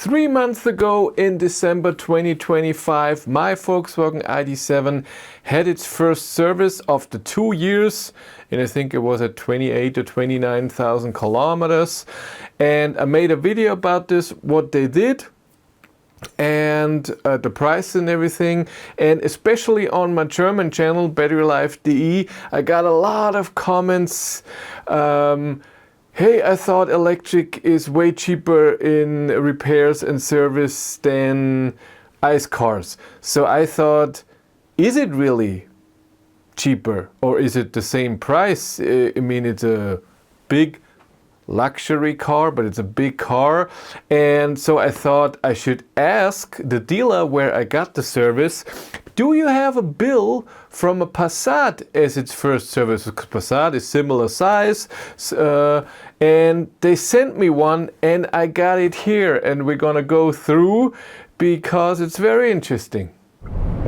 3 months ago in December 2025, my Volkswagen ID.7 had its first service after 2 years, and I think it was at 28 to 29,000 kilometers. And I made a video about this, what they did, and the price and everything. And especially on my German channel, batterylife.de, I got a lot of comments. Hey, I thought electric is way cheaper in repairs and service than ICE cars. So I thought, is it really cheaper or is it the same price? I mean, it's a big luxury car, but it's a big car. And so I thought I should ask the dealer where I got the service, do you have a bill from a Passat as its first service? Because Passat is similar size, and they sent me one and I got it here, and we're gonna go through because it's very interesting.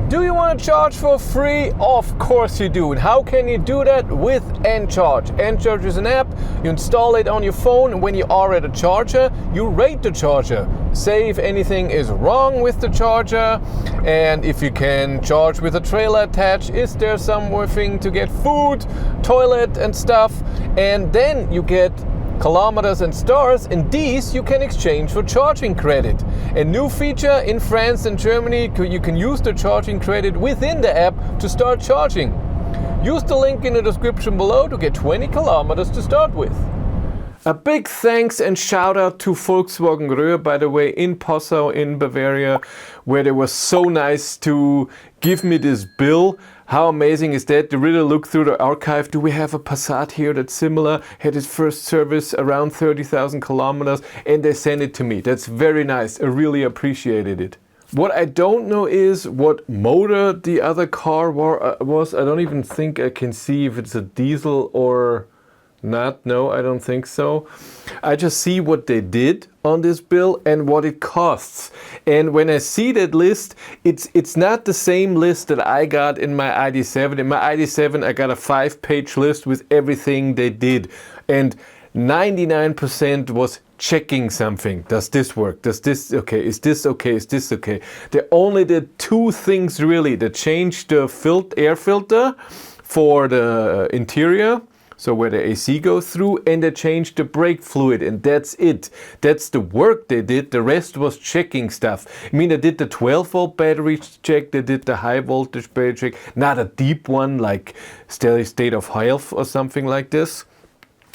Do you want to charge for free? Of course you do. And how can you do that? With Andcharge. Andcharge is an app. You install it on your phone, and when you are at a charger, you rate the charger. Say if anything is wrong with the charger, and if you can charge with a trailer attached, is there something to get food, toilet and stuff, and then you get kilometers and stars, and these you can exchange for charging credit. A new feature in France and Germany, you can use the charging credit within the app to start charging. Use the link in the description below to get 20 kilometers to start with. A big thanks and shout out to Volkswagen Röhr, by the way, in Passau in Bavaria, where they were so nice to give me this bill. How amazing is that? They really look through the archive. Do we have a Passat here that's similar? Had its first service around 30,000 kilometers, and they sent it to me. That's very nice. I really appreciated it. What I don't know is what motor the other car was. I don't even think I can see if it's a diesel or not. No, I don't think so. I just see what they did on this bill and what it costs. And when I see that list, it's not the same list that I got in my ID.7. In my ID.7, I got a 5-page list with everything they did. And 99% was checking something. Does this work? Does this okay? Is this okay? Is this okay? They only did 2 things really. They changed the air filter for the interior, so where the AC goes through, and they changed the brake fluid, and that's it. That's the work they did. The rest was checking stuff. I mean, they did the 12-volt battery check, they did the high voltage battery check, not a deep one like steady state of health or something like this.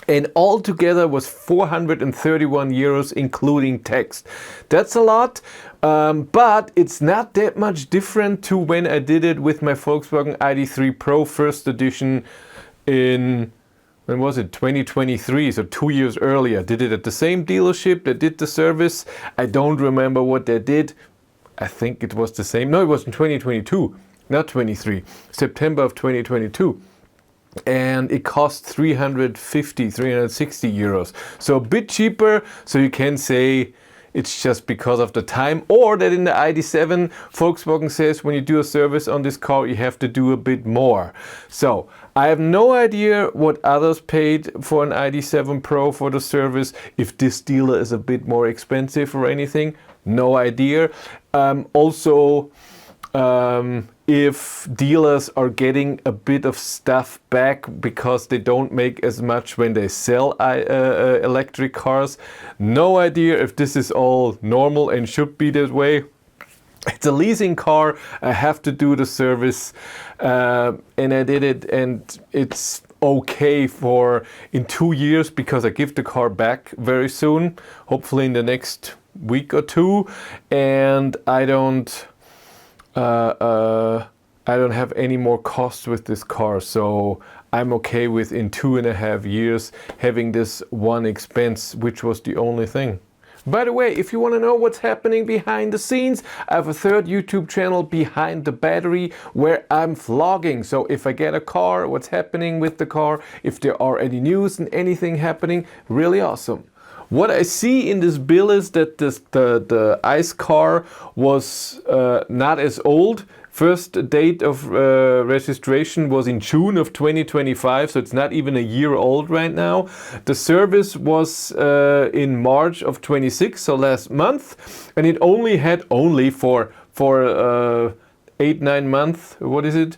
And altogether was 431 euros including tax. That's a lot, but it's not that much different to when I did it with my Volkswagen ID.3 Pro first edition in, when was it, 2023, so 2 years earlier. Did it at the same dealership, they did the service. I don't remember what they did. I think it was the same. No, it was in 2022, not 23, September of 2022. And it cost 360 euros. So a bit cheaper, so you can say it's just because of the time, or that in the ID.7 Volkswagen says when you do a service on this car you have to do a bit more. So I have no idea what others paid for an ID.7 Pro for the service, if this dealer is a bit more expensive or anything, no idea. If dealers are getting a bit of stuff back because they don't make as much when they sell electric cars. No idea if this is all normal and should be that way. It's a leasing car, I have to do the service, and I did it, and it's okay for in 2 years because I give the car back very soon, hopefully in the next week or 2, and I don't have any more costs with this car, so I'm okay with in 2.5 years having this one expense, which was the only thing. By the way, if you want to know what's happening behind the scenes, I have a third YouTube channel, Behind the Battery, where I'm vlogging. So if I get a car, what's happening with the car, if there are any news and anything happening, really awesome. What I see in this bill is that the ICE car was not as old, First date of registration was in June of 2025, so it's not even a year old right now. The service was in March of 26, so last month, and it only had for 8-9 months. What is it?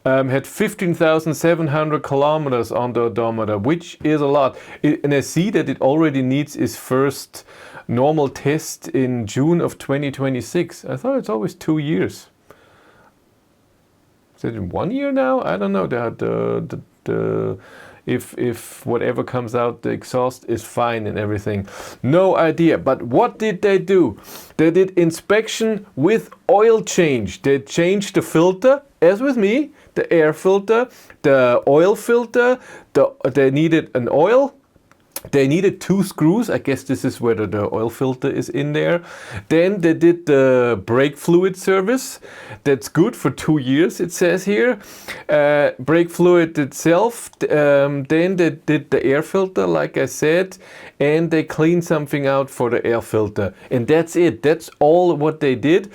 Had 15,700 kilometers on the odometer, which is a lot. And I see that it already needs its first normal test in June of 2026. I thought it's always 2 years. Is it in 1 year now? I don't know. If whatever comes out, the exhaust is fine and everything. No idea. But what did they do? They did inspection with oil change. They changed the filter, as with me, the air filter, the oil filter. They needed an oil. They needed 2 screws. I guess this is where the oil filter is in there. Then they did the brake fluid service. That's good for 2 years, it says here. Brake fluid itself. Then they did the air filter, like I said. And they cleaned something out for the air filter. And that's it. That's all what they did.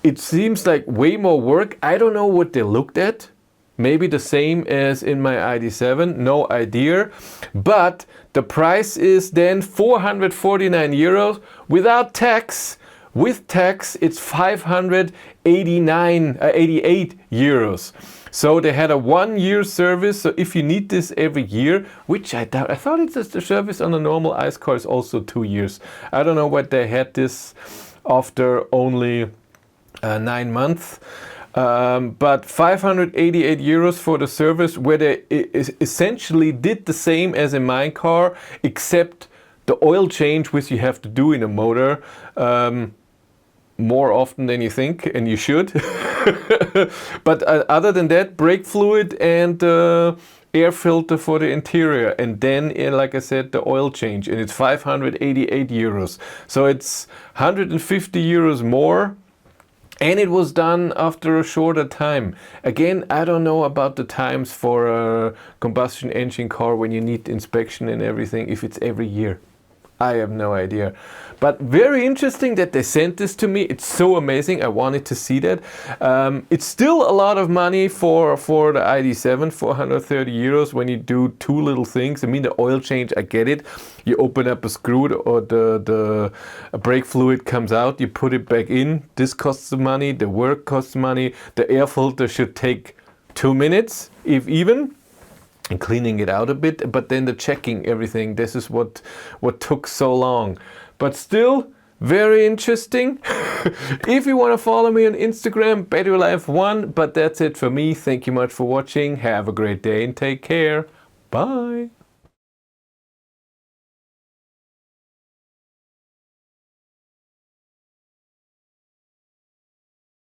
It seems like way more work. I don't know what they looked at. Maybe the same as in my ID.7, no idea. But the price is then 449 euros without tax. With tax, it's 588 euros. So they had a 1 year service. So if you need this every year, which I doubt, I thought it's the service on a normal ICE car is also 2 years. I don't know what they had this after only 9 months. But 588 euros for the service, where they essentially did the same as in my car, except the oil change, which you have to do in a motor more often than you think, and you should. But other than that, brake fluid and air filter for the interior, and then, like I said, the oil change, and it's 588 euros. So it's 150 euros more. And it was done after a shorter time. Again, I don't know about the times for a combustion engine car when you need inspection and everything, if it's every year. I have no idea. But very interesting that they sent this to me. It's so amazing. I wanted to see that. It's still a lot of money for the ID.7, 430 euros when you do 2 little things. I mean, the oil change, I get it. You open up a screw or the brake fluid comes out, you put it back in. This costs money, the work costs money. The air filter should take 2 minutes, if even. And cleaning it out a bit, but then the checking everything, this is what took so long. But still, very interesting. If you want to follow me on Instagram, BatteryLife1, but that's it for me. Thank you much for watching. Have a great day and take care. Bye.